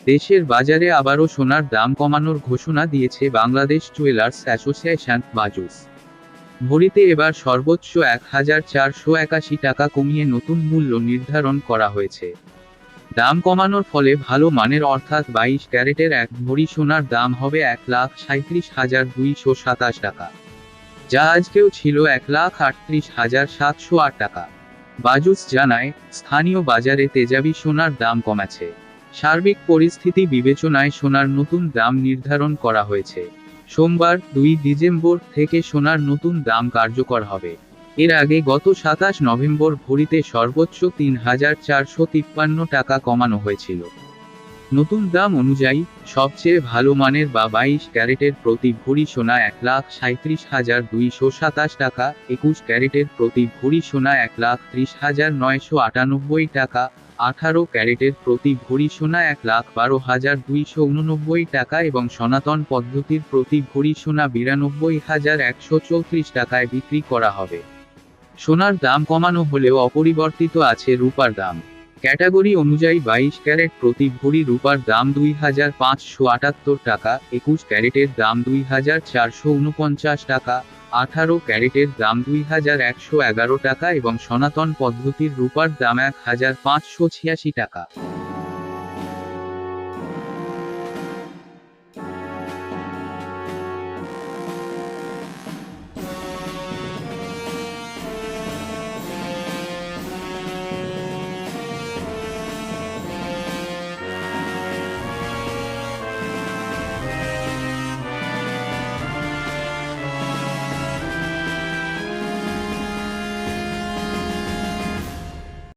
দেশের বাজারে আবারও সোনার দাম কমানোর ঘোষণা দিয়েছে বাংলাদেশ জুয়েলার্স অ্যাসোসিয়েশন বাজুস। ভরিতে এবার সর্বোচ্চ ১,৪৮১ টাকা কমিয়ে নতুন মূল্য নির্ধারণ করা হয়েছে। দাম কমানোর ফলে ভালো মানের অর্থাৎ ২২ ক্যারেটের এক ভরি সোনার দাম হবে ১,৩৭,২২৭ টাকা, যা আজকেও ছিল ১,৩৮,৭০৮ টাকা। বাজুস জানায়, স্থানীয় বাজারে তেজাবি সোনার দাম কমেছে। সার্বিক পরিস্থিতি বিবেচনায় সোনার নতুন দাম নির্ধারণ করা হয়েছে। সোমবার ২ ডিসেম্বর থেকে সোনার নতুন দাম কার্যকর হবে। এর আগে গত ২৭ নভেম্বর ভরিতে সর্বোচ্চ ৩,৪৫৩ টাকা কমানো হয়েছিল। নতুন দাম অনুযায়ী, সবচেয়ে ভালো মানের বা ২২ ক্যারেটের প্রতি ভরি সোনা ১,৩৭,২২৭ টাকা, ২১ ক্যারেটের প্রতি ভরি সোনা ১,৩০,৯৯৮ টাকা, ১৮ ক্যারেটের প্রতি ভরি সোনা ১,১২,২৮৯ টাকা এবং সনাতন পদ্ধতির প্রতি ভরি সোনা ৯২,১৩৪ টাকায় বিক্রি করা হবে। সোনার দাম কমানো হলেও অপরিবর্তিত আছে রূপার দাম। ক্যাটাগরি অনুযায়ী ২২ ক্যারেট প্রতি ভরি রূপার দাম ২,৫৭৮ টাকা, ২১ ক্যারেটের দাম ২,৪৪৯ টাকা, ১৮ ক্যারেটের দাম ২,১১১ টাকা এবং সনাতন পদ্ধতির রূপার দাম ১,৫৮৬ টাকা।